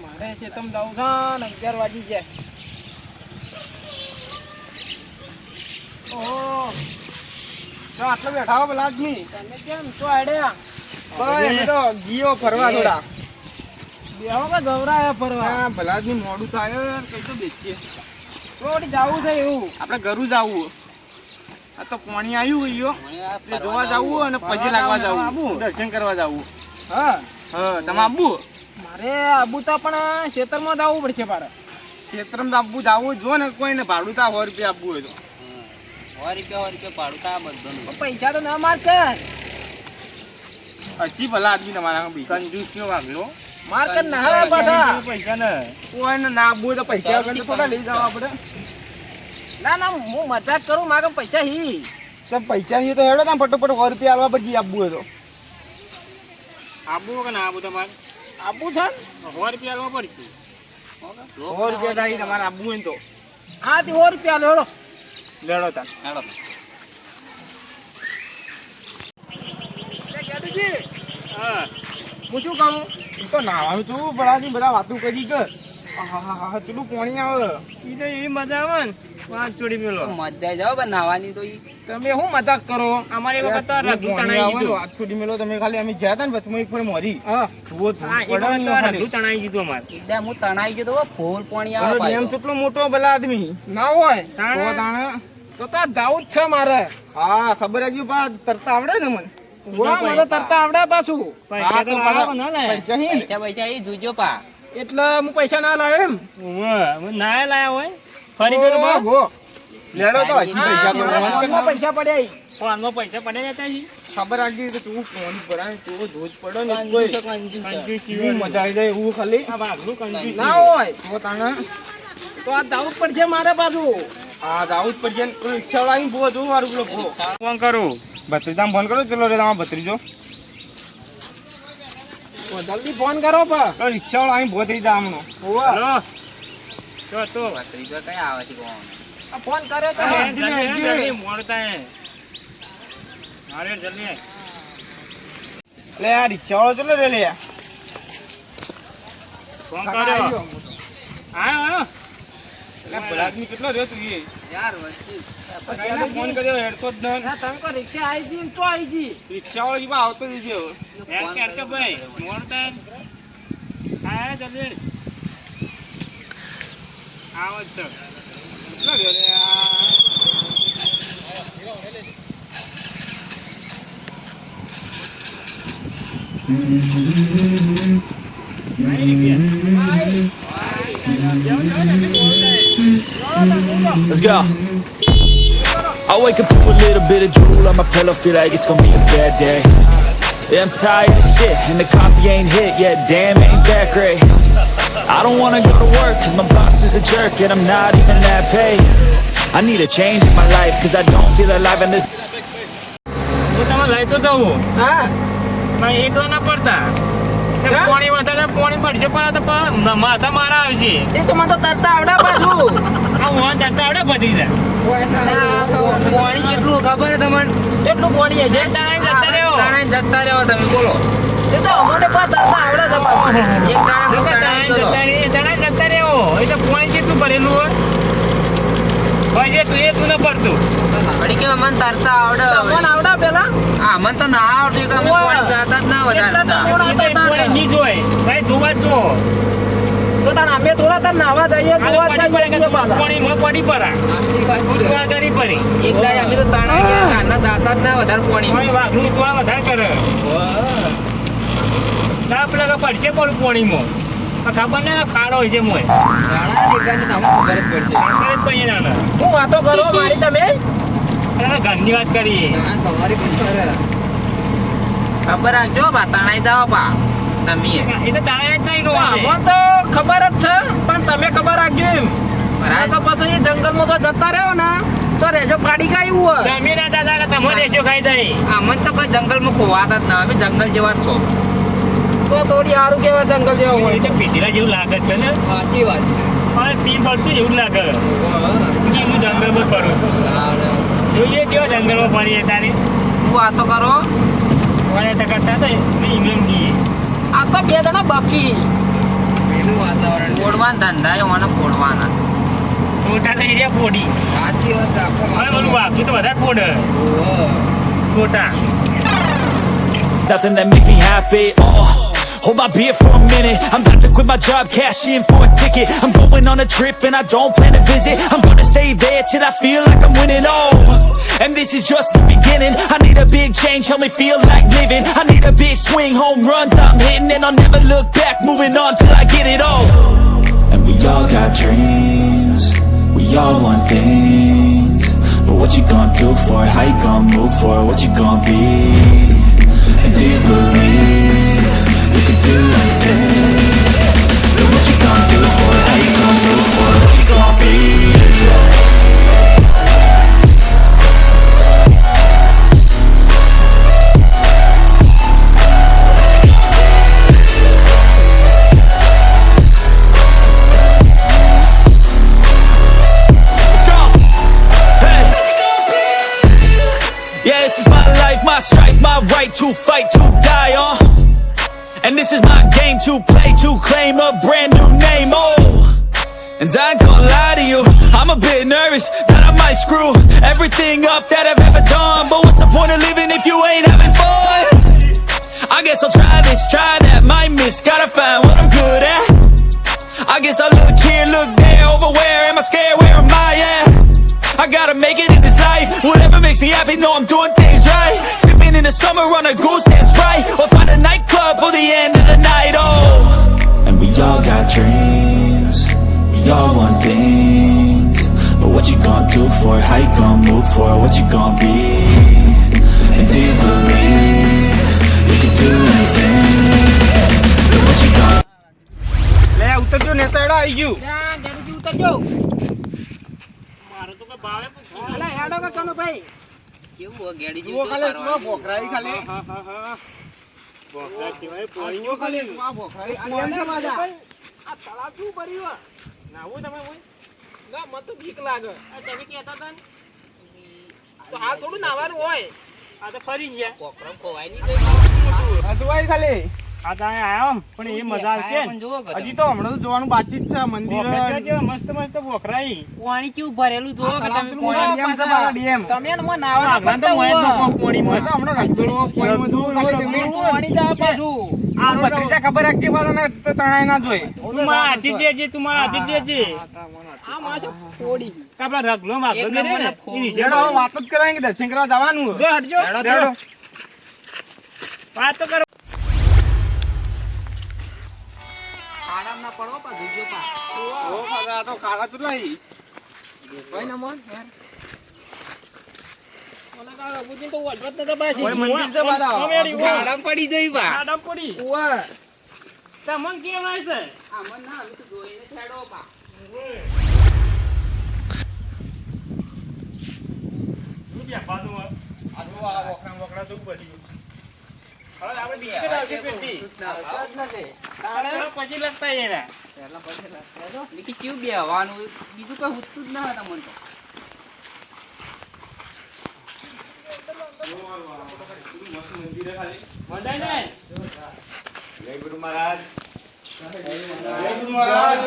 મારે છે તમે જાઉં છો ને 11 વાગી જાય. ઓહો તો આટલો બેઠા હો પેલા આદમી. તમે કેમ છો આડ્યા? બસ અમે તો ગયો ફરવા થોડા. બેહો કે ગવરાયા ફરવા? હા ભલા આદમી મોડું થાય કઈ તો બેસીએ. થોડી જાવું છે એવું. આપણે ઘરું જવું. આ તો પાણી આવ્યું ગયો જોવા જવું અને પછી લાગવા જવું, દર્શન કરવા જવું. હા હા તમે આબુ? મારે આબુ તો પણ ખેતરમાં જવું પડશે મારે. ક્ષેત્રમાં આબુ જવું જો ને કોઈ ને ભાડું તા 100 રૂપિયા આપવું હોય તો. 100 રૂપિયા ભાડું તા બધું. પૈસા તો ના માર કર. હજી ભલા આદમી તમારા કંજૂસ કયો વાગલો. માર કર ના હવે પાછા. પૈસા ને કોઈ ને ના આપવું હોય તો પૈસા વગર તો થોડા લઈ જાવ આપણે. ના ના હું મજાક કરું, મારે પૈસા હી. તો પૈસા નહીં તો હેડો તમે ફટોફટ 100 રૂપિયા આલવા પછી આપવું હોય તો. આબુ કે ના આબુ તમારે? આબુ છે 100 રૂપિયા આલવા પડશે. 100 રૂપિયા થાય તમારે આપવું હોય ને તો હા તે 100 રૂપિયા લેડો. લેડો તાર. હાલો. હા હું શું કહું? ઈ તો નાવાનું છું બરાબર બધા વાતું કરી કે હા ચેટલું પાણી આવે. ઈ તો એવી મજા આવે ને પાંચ ચોડી પેલો. મજા જાવ પણ નાવાની તો ઈ. તમે શું મજાક કરો? અમારી વખત તો રઘુ તણાઈ ગયું. વાત છોડી મેલો તમે ખાલી અમે ગયા હતા ને વચમાં એક વાર મોરી હા જુઓ હા એક વખત તો રઘુ તણાઈ ગયું અમારે. એકદમ હું તણાઈ ગયો તો ફૂલ પાણી આવે ડેમ પાછો. કેટલો મોટો ભલા આદમી ના હોય તો તાણે તો જાવું જ છે મારે. હા ખબર આવી પા તરતા આવડે ને મને. વાહ મને તો તરતા આવડે પાછું. હા તો પાછા પૈસા હી ને. પૈસા ઈ જોજો પા. એટલે હું પૈસા ના લાવ્યો એમ. ના લાયા હોય ઓહો. લેડો તો હજી પૈસા તો ફોનમાં પૈસા પડ્યા ઈ. ફોનમાં પૈસા પડ્યા જતા ઈ. ખબર આવી તો તું ફોન ભરાય તું જોજ પડો ને કંજૂસ કોઈ કંજૂસ. કેવી મજા આવી જાય એવું ખાલી ના હોય તો તાણે તો આ જાવું જ પડશે મારે પાછું. હા જાવું જ પડશે ને કોઈ રિક્ષા વાળા બહુ જોવું મારું પેલો ભો ફોન કરું. ભત્રીજાને ફોન કરો ચલો રે તમારો ભત્રીજો તો જલ્દી ફોન કરો પા. તો રિક્ષા વાળા અહીં ભો થઈ જાય હમણો. ઓહો. તો ત્રીજો કઈ આવે છે કોણ? આ ફોન કર્યો તો લે આ રિક્ષા વાળો ચલો રે લે ફોન એટલે ભલા આદમી કેટલો રહ્યો તું એ યાર વચ્ચે એને ફોન કર્યો હેડતો જ નહીં. ના તમે કોઈ રિક્ષા આવી જી તો આવી જી. રિક્ષા વાળો એમાં આવતો જ છે હવે. કેટલો રહ્યો રે આ Let's go. I wake up to a little bit of drool on my pillow, feel like it's gonna be a bad day. Yeah, I'm tired of shit, and the coffee ain't hit yet, damn, ain't that great. I don't wanna go to work, cause my boss is a jerk, and I'm not even that paid. I need a change in my life, cause I don't feel alive in this. હું તમે લઈ તો જવું હા પણ એકલા ના પડતા. કેમ? પાણી વધારે પાણી પડશે પણ આ તો માથા મારા આવશે. એ તો મને તો તરતા આવડે પાછું. આ હું જતા આવડે બધી જાય. પાણી કેટલું ખબર છે તમને? કેટલું પાણી હશે? જતા રહ્યો. તાણે જતા રહ્યો તમે બોલો. એ તો અમને પણ તરતા આવડે છે પાછું. એક તાણે હું તાણે ગયો હતો. જતા રહ્યો એટલે પાણી કેટલું ભરેલું હોય ભાઈ તું ન પડતું. વળી કે મને તરતા આવડે હવે. તમને આવડે પેલા? હા મને તો ના આવડતું કે અમે પાણી જાતા જ ના એટલે તો વધારે મોડા એટલે તરતા પાણી નહીં જોય ભાઈ જોવા જ જો. તો તાણ અમે થોડા તાર નાવા જઈએ જોવા જ જઈએ પાછા. પાણીમાં પડી પરા સાચી વાત છે. ઉતવા કરી પડી એક દાડે અમે તો તાણે ગયા કારના જાતા જ ના વધારે પાણી પાણી વાઘનું ઉતવા વધારે કરે ના પેલા તો પડશે પણ પાણીમાં ખબર ને ખાડો હોય છે મોય ખબર જ પડશે. ખબર જ પડી નાના હું વાતો કરો મારી તમે? ઘરની વાત કરીએ ના, તમારી પણ ખરે. ખબર રાખજો બા તાણાઈ જાઓ બા તમે એ તો તારે જ થઈ ગયું અમને તો ખબર જ છે પણ તમે ખબર રાખજો એમ. ના તો પછી જંગલમાં તો જતા રહ્યો ને તો રેજો ફાડી ખાયું હોય. તમે ના દાદા કે તમે રેશો ખાઈ જાય અમને તો કોઈ જંગલમાં ખોવાતા જ ના અમે જંગલ જેવા જ છો. તો થોડી સારું કેવા જંગલ જેવા એ હોય. તો પીધેલા જેવું લાગે છે ને સાચી વાત છે. પણ પી પડતું એવું લાગે કે હું જંગલમાં ફરું જોઈએ કેવા જંગલમાં ફરીએ તારે હું વાતો કરો વાળા કરતા તો ઇંગ્લેન્ડ જઈએ આ તો બે જણા બાકી. એ પેલું વાતાવરણ ફોડવાના ધંધા છે મને ફોડવાના મોટા તો એરિયા પોડી સાચી વાત છે હવે આપણે બોલું બાકી તો વધારે પોડ મોટા Nothing that makes me happy, hold my beer for a minute. I'm about to quit my job, cash in for a ticket. I'm going on a trip and I don't plan to visit. I'm gonna stay there till I feel like I'm winning, and this is just the beginning. I need a big change, help me feel like living. I need a big swing, home runs I'm hitting, and I'll never look back, moving on till I get it all. And we all got dreams, we all want things, but what you gonna do for it? How you gonna move for it? What you gonna be? And do you believe you could do anything? But what you gonna do for it? How you gonna move for it? What you gonna be? Let's go! Hey! Yeah, this is my life, my strife, my right to fight, to die on. And this is my game to play, to claim a brand new name, And I ain't gonna lie to you, I'm a bit nervous that I might screw everything up that I've ever done. But what's the point of living if you ain't having fun? I guess I'll try this, try that, might miss, gotta find what I'm good at. I guess I'll look here, look there, over where am I scared, where am I at? I gotta make it in this life. Whatever makes me happy, know I'm doing things right. Sipping in the summer on a goose and Sprite, or find a nightclub for the end of the night. And we all got dreams, we all want things, but what you gonna do for it? How you gonna move for it? What you gonna be? And do you believe you could do anything? But what you gonna? લે ઉતરજો નેતાડા આવી ગયું ઘેરથી ઉતરજો મારું તો કઈ ભાવે પૂછ્યું અલા હેડો કે કનો ભાઈ કેવું હોય ગેડી જુઓ જેવું ખાલી જુઓ ભોખરાઈ ખાલી બોકરા સિવાય પાણી જુઓ ખાલી આ ભોખરાઈ આ લેમ છે માજા આ તળાવ શું ભર્યું નાવું તમે કોઈ ના મને તો બીક લાગે તમે કહેતા હતા ને તો હાલ થોડું નાવાનું હોય આ તો ફરી ગયા કોકરમ ખોવાય નહીં હજવાઈ ખાલી આ તો અહીંયા આવ્યો પણ એ મજા આવશે ને. હજી તો હમણાં તો જોવાનું બાકી જ છે મંદિર બોકરા કેવા મસ્ત મસ્ત બોકરાઈ પાણી કેવું ભરેલું જોવો કે તમે ડેમ છે બાલા ડેમ તમે ને મને નાવા આગળ તો મોય તો કોક પોણીમાં. તો હમણાં રગડો પાણીમાં જોવું ખાલી તમે પાણી દા પાછું આ ભત્રીજા ખબર રાખજે પાછા ને તો તણાય ના જોઈ તું મારા હાથી દેજે, તું મારા હાથી દેજે. આ માસે ફોડી આપણા રગલો માં આગળ એકદમ મેરે ને, મને ફોડ. ઈ રીઝે જેડો હવે વાત જ કરાય કે દર્શન કરવા જવાનું જો હટજો જેડો વાત તો કરો. ખાડામાં ના પડો પા જોજો પા ઓ ખાડા તો ખાડા તો લઈ ભાઈ ના મન યાર મને કા બુજીન તો વળવત નતા પાછી ઓય મંદિર છે બાદા કોમેડી ઉવા. ખાડામાં પડી જઈ પા આડમ પડી. ઉવા તમને કેવાય છે? આમન ના અમે તો જોઈને છેડો પા રૂપિયા પાડું આ. આ જો આ વખરા વખરા તો પડી હવે આપણે બીજી કઈ આવશે પેટી. ચાલો પછી લગતા એના. લેકી કેવું બેહવાનું બીજું કઈ હુતું જ ના હતા મન તો મંડાઈ ને. જય ગુરુ મહારાજ જય ગુરુ મહારાજ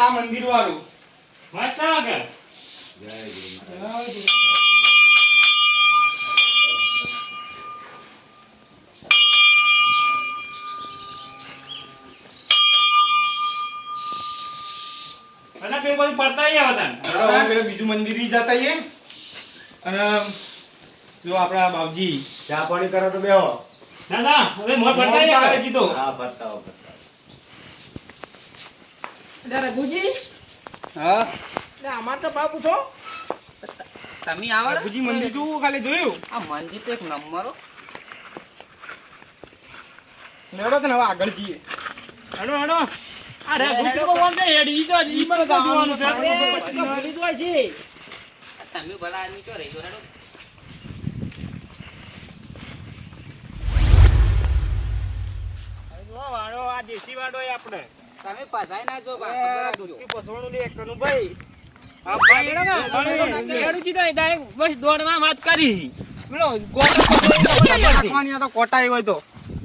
આ મંદિર વાળું મસ્ત લાગે. બધા પેલું બધું પડતા આવ્યા હતા. હવે પેલું બીજું મંદિર ઈ જતા આઈએ અને જો આપણા બાપજી ચા પાણી કરો તો બેહો. ના ના હવે મોય પડતા મોટા આવ્યા. કીધું હા, પતાવો. જરા ગુજી હા લે અમાર તો બાપુ છો તમે આવો ને? બાપુજી મંદિર જોવું ખાલી જોયું આ મંદિર તો એક નંબર હો. લેવડો તો ને હવે આગળ જઈએ હેડો હેડો. અરે ગુસ્સો કો વંદે હેડી ઈ તો ઈ મને જોવાનું છે. પછી તો ભૂલી જ હોય છે તમે ભલા આદમી ચો રહી હેડો વાળો આ દેશી વાળો એ આપણે તમે ફસાઈ ના જો બા ખબર રાખજો. ધોતી પસવાનું લે કનુભાઈ. હા ભાઈ ખેડૂતી તો ડાયરેક્ટ બસ દોડમાં વાત કરી બોલો નાખવાની આ તો કોટાઈ હોય તો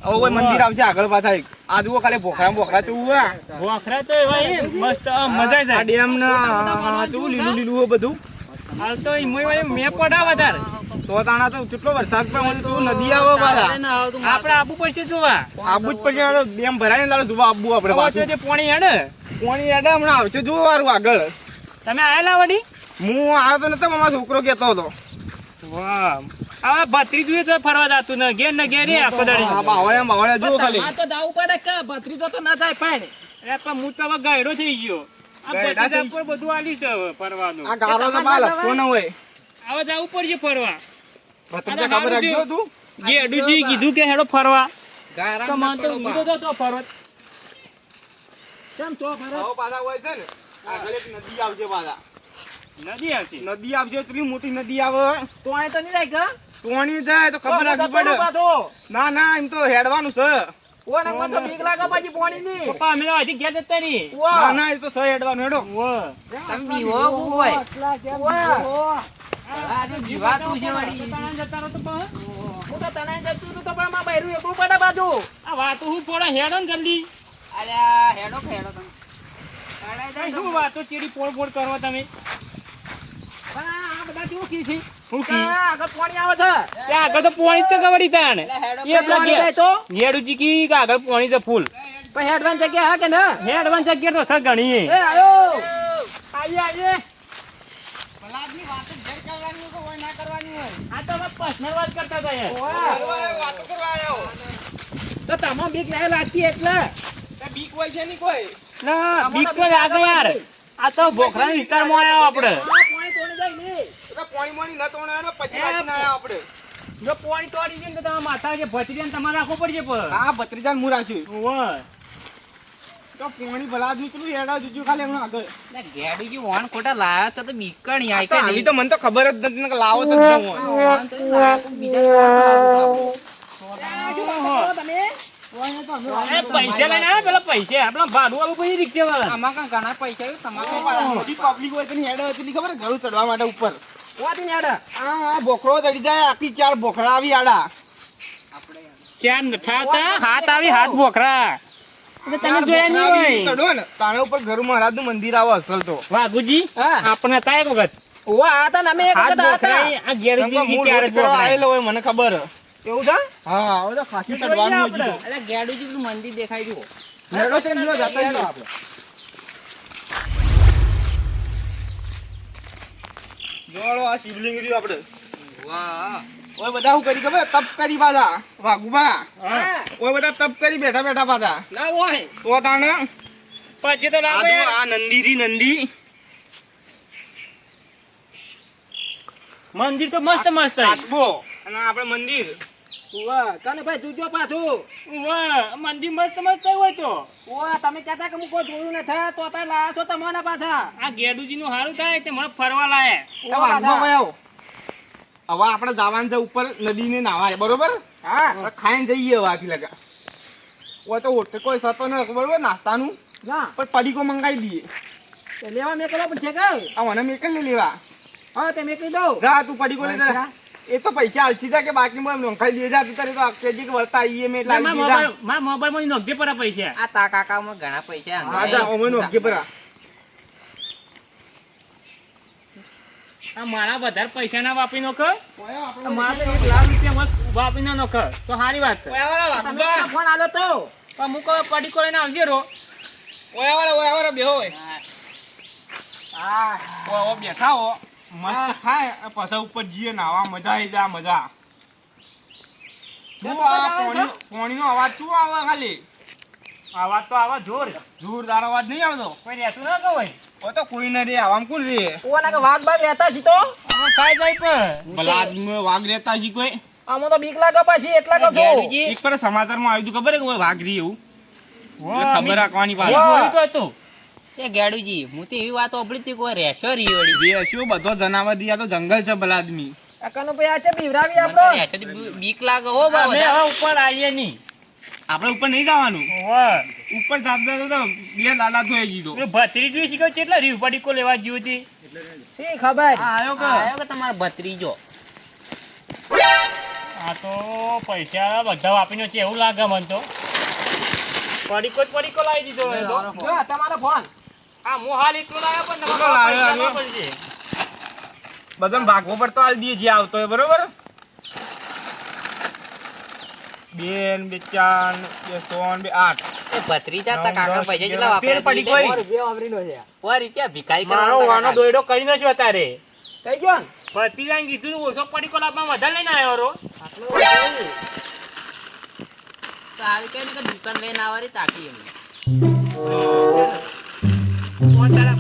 હવે કોઈ મંદિર આવશે આગળ પાછા એક. આ જુઓ ખાલી બોખરા તો ઉવા વખરા તો એવા એ મસ્ત મજા આ જાય ડેમ ના કેવું લીલું લીલું હોય બધું. હાલ તો મેં પડા વધારે તો તાણા તો કેટલો વરસાદ પણ તું નદી આવે પાછા આપણે આબુ પડશે જોવા આબુ જ પડશે. આ તો ડેમ ભરાય ને તારે જોવા આબુ આપણે પાછું. તે પાણી હેડે પોણી યાદ હમણાં આવશે જુઓ વારું આગળ. તમે આયેલા વડી હું આવ્યો તો નતો મારો છોકરો કહેતો હતો. વાહ હવે ભત્રીજું તો ફરવા જાતું ને ઘેર રે આખો દાડી આ બાવળિયા જુઓ ખાલી. આ તો જાવું પડે કે ભત્રીજો તો ના જાય પણ એ પણ હું તો હવે ગાયડો થઈ ગયો આ ગાયડા ભત્રીજા થઈ- પર બધું આલી છે હવે ફરવાનું આ ગારો તો બાલ હપતો ન હોય. હવે જવું પડશે ફરવા ભત્રીજા ખબર રાખજો તું. ગેડુજી કીધું કે હેડો ફરવા ગારા તો મને તો ઊંધો તો ફરવા કેમ તો ફરે આવો પાછા હોય છે ને આગળ એક નદી આવશે પાછા. નદી આવશે નદી આવશે એટલી મોટી નદી આવે તો અહીં તો નહીં જાય કે તોણી જાય તો ખબર રાખવી પડે. ના ના એમ તો હેડવાનું છે. ઓને મને તો બીક લાગે પાછી પોણીની. પપ્પા અમે હજી ઘેર જતા નહીં ના ના એ તો છે હેડવાનું હેડો. તમે બીવો બહુ હોય આજે જીવાતું છે વળી. જતા રહો તો પણ હું તો તણાઈ જતું હતું તો પણ મારા બૈરું એકલું પડે બાજુ. આ વાતો હું પોળા હેડો ને જલ્દી અલ્યા હેડો તમે કઈ શું વાતો ચીડી પોળ કરવા તમે પણ આ બધા કેવું કી છે? હું કે કી આગળ પોણી આવે છે. ત્યાં આગળ તો પોણી જ ગવડી તાણ હેડો એ પોણી જાય તો ઘેડુજી કી કે આગળ પોણી છે ફૂલ પછી હેડવાની જગ્યા હા કે ના? હેડવાન જગ્યા તો સર ઘણી એ આયો. આવીએ ભલાદની વાત જ ઘર કરવાની હોય કે હોય ના કરવાની હોય. આ તો અમે પર્સનલ વાત કરતા હતા યાર ઓવા. વાતો કરવા આવ્યો. તો તમામ બીક નહીં લાગતી એટલે. તે બીક હોય છે નહીં કોઈ. ના બીક તો લાગે યાર આ તો ભોખરા વિસ્તારમાં આવ્યા આપણે આ પોણી તોડી જાય ને. એ તો પોણી મોણી ન તોણે હેડો પછી રાખીને આયા આપણે. જો પોણી તોડી દે ને તો તમારા માથા જે ભત્રીજાને તમારે રાખવું પડશે પણ હા ભત્રીજાને હું રાખ્યું. ઓવા તો પોણી ભલાદની પેલું હેડા જુજુ ખાલી હમણાં આગળ. ગેડીજી વણ ખોટા લાયા તો બીકણી આ આઈ તો કે આવી તો મને તો ખબર જ નથી ને કે લાવો તો જ ન હોય. વણ તો લાયા તો બીજા તમે એ પૈસા લઈને આવ્યા પેલા પૈસા આપણા ભાડું આવું પછી રિક્ષા વાળા આમાં કાં ઘણા પૈસા આવ્યું, તમારે પાછા બધી પબ્લિક હોય તો એની હેડા હતી ખબર ઘર ચડવા માટે ઉપર. વાતી ને હેડા. આ બોખરો ચડી જાય આખી 4 બોખરા આવી આડા. ચાર થાતા હાથ આવી હાથ ભોખરા એટલે તમે જોયા નહીં હોય ચડો ને તાણે ઉપર ઘર મહારાજનું મંદિર આવે અસલ તો. વાઘુજી હા. આપણે હતા એક વખત ઓવા આ હતા ને અમે એક હાથ વખત આ હતા. ભોખરા આ ઘેરજી મૂળ ચાર જ વડકરો ભોખરા આયેલો હોય મને ખબર. એવું છે? હા હવે તો ખાસી જોઈએ ચડવાનું આપણે. હજી તો. અલ્યા ગેડુજી પેલું મંદિર દેખાય જુઓ. હેડો તે લ્યો જતા લ્યો આપણે. જોડો આ શિવલિંગ રહ્યું આપણે. વાહ ઓય બધા શું કરી ખબર તપ કરી પાછા વાઘુબા. હા. ઓય બધા તપ કરી બેઠા બેઠા પાછા. ના હોય. તો તાણે પછી તો આ લાગે જો યાર. આ નંદી રી નંદી મંદિર તો મસ્ત મસ્ત છે. કાચબો અને આપણે મંદિર. ઓવા કને ભાઈ જોજો પાછું. વાહ મંદિર મસ્ત મસ્ત હોય તો ઓવા તમે કહેતા કે હું કોઈ જોયું નથી તો તાર લાયા છો તમારા પાછા. આ ગેડુજી નું સારું થાય તે મને ફરવા લાય એ વાઘુબા ભાઈ આવો. હવે આપણે જવાનું છે ઉપર નદીને નાવા બરોબર. હા. હવે ખાઈને જઈએ હવે આથી લગા. ઓય તો હોટલ કોઈ સતો ન બરોબર નાસ્તાનું ના પણ પડીકો મંગાવી દઈએ. તે લેવા મેકલો પણ છે કે? આ મને મેકલ ને લેવા. હા તે મેકલી દઉં. જા તું પડીકો લે જા. એ તો પૈસા આલસી જા કે બાકી મને નોંખાઈ દે જા તું તારે તો કેજી કે વળતા આઈએ મે એટલે આલી દે જા. મારા મોબાઈલ માં નોખજે પડા પૈસા આ તા કાકામાં ઘણા પૈસા હા જા ઓમે નોખજે પરા. આ મારા વધારે પૈસા ના વાપરી નોખ ઓય આપણે મારે તો 1 લાખ રૂપિયા મત વાપરી ના નોખ તો સારી વાત છે ઓય વાળા તમે વાઘુબા. ફોન આલો તો. પણ હું કહું પડીકો લઈને આવજે રો ઓય વાળા બેહો ઓય. હા. ઓય બેઠા હો મસ્ત ખાય પાછા ઉપર જઈએ નાવા મજા આવી જા મજા. શું આ પોણીનો અવાજ શું આવે ખાલી? આવા તો આવા જોર જોરદાર અવાજ નહીં આવતો. કોઈ રહેતું ના કહો ઓ તો કોઈ ન રે આવામ કોણ રે? ઓવા ના કે વાઘ બાગ રહેતા છે તો. આમાં ખાઈ જાય પણ ભલા આદમી વાઘ રહેતા છે કોઈ? આમાં તો બીક લાગે પાછી એટલા કહું છું. ગેડુજી એક પર સમાચારમાં આવ્યું હતું ખબર હે કે કોઈ વાઘ રી એવું એટલે વાહ, ખબર રાખવાની મેં પાછી. જોયું તો હતું એ ગેડુજી હું તો એવી વાત સાંભળી હતી કે કોઈ રહેશો રી વળી. રેસ્યો બધો જનાવર દિયા તો જંગલ છે ભલા આદમી. આ કનો ભાઈ આ છે બીવરાવી મને તો આપણો. રહેશોથી બીક લાગે હો બા અમે બધા. હવે ઉપર આવીએ નહીં આપણે ઉપર નહીં જવાનું વાહ ઉપર જાતા તો બે લાલા થઈ ગઈ તો ભત્રીજો શીખો કેટલા રીવ પડીકો લેવા ગયો હતી શી ખબર આયો કે આયો કે તમારો ભત્રીજો આ તો પૈસા બધા વાપરીનો છે એવું લાગે મને તો પડીકો લાવી દીધો એ તો. જો તમારો ફોન આ હું હાલ એકલો લાવ્યો પણ એકલો તમારા લાવ્યો પૈસા ના આનો? પડશે. બધાને ભાગવો પડતો હાલ દઈએ જે આવતો હોય બરોબર બેન બે ચાર બે સોન બે 8 એ ભત્રીજા તા કાકા પૈસા કેટલા વાપરે તેર પડી કોઈ રૂપિયા ભિખાઈ મારો વાનો દોયડો કરી નાખ્યો અત્યારે થઈ ગયો ને? ભત્રીજાને કીધું તું ઓછો પડીકો લાવવા વધારે લઈને આવ્યો રો આવી કઈ ને દુકાન લઈને આવવાની તાકી એમ પોત વાળા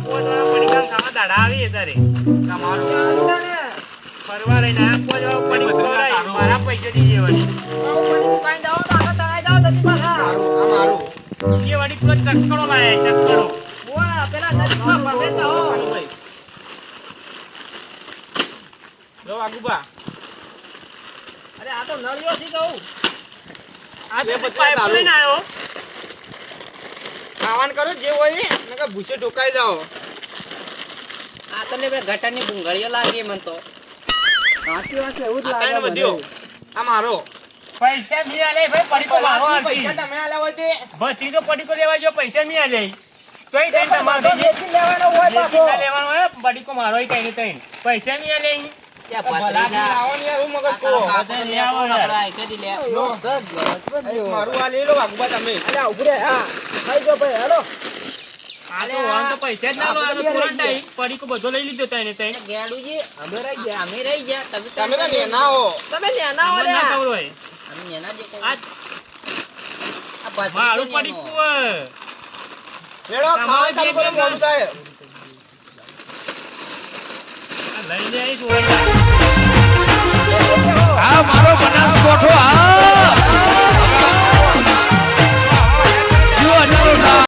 પડીકા ખાવા દાડા આવી અત્યારે ફરવા લઈને આયા પોત વાળો પડીકો લાવી મારા પૈસા દીજે વળી દુકાન જાઓ તો આગળ તણાઈ જાઓ જલ્દી પાછા. આ મારું એ વળી પેલો ચક્કડો લાયા ચક્કડો ઓવા, પેલા નદીમાં ફરવે તો હો. લો આગુબા અરે આ તો નળિયો થી કહું. આ તો એ બધા પાઇપ દારૂ. લઈને આવ્યો ખાવાનું કરો જે હોય એ નકર ભૂસે ઢોકાઈ જાઓ આ તો ને બે ગટરની ભૂંગળીઓ લાગી મને તો સાચી વાત છે, એવું જ આ લાગે કાંઈનો મને. બધ્યો. આ મારો પૈસા મી આલે ભાઈ પડીકો મારો આલતી પૈસા તમે આલ્યા હોય તે ભત્રીજો પડીકો લેવા જો પૈસા મી આલે કઈ ટાઈમ તમારો તો વેચી લેવાનો હોય પાછો. લેવાનો હોય પડીકો મારો કઈ ને કઈ પૈસા મી આલે ત્યાં ભલાથી ભત્રીજા લાવો ને યાર, હું મગજ આ તારો ખોરો. કાકો બધા લે લઈ આવો આવો યાર. આપડા એકેદી લે યો, ધજ લો, ધજ લો. મારું આ લઈ લો આગુબા તમે અલ્યા, ઉભી રહે, હા. ખાઈ જાઓ ભાઈ, હાલો. આ તો વાન તો પૈસા જ ના લો આ તો તુરંત ટાઈમ પડીકો બધો લઈ લીધો તઈને તઈને ગેડુજી અમે રહી ગયા તમે તમે તો નેના હો તમે નેના હો મને ના લ્યા. ખબર હોય અમે એના જે કહું આ આ ભત્રીજો મારું નેનો. પડીકું હોય. લેડો ખાવા ચાલુ કરો મોડું થાય આ લઈને આવીશ ઓળંગા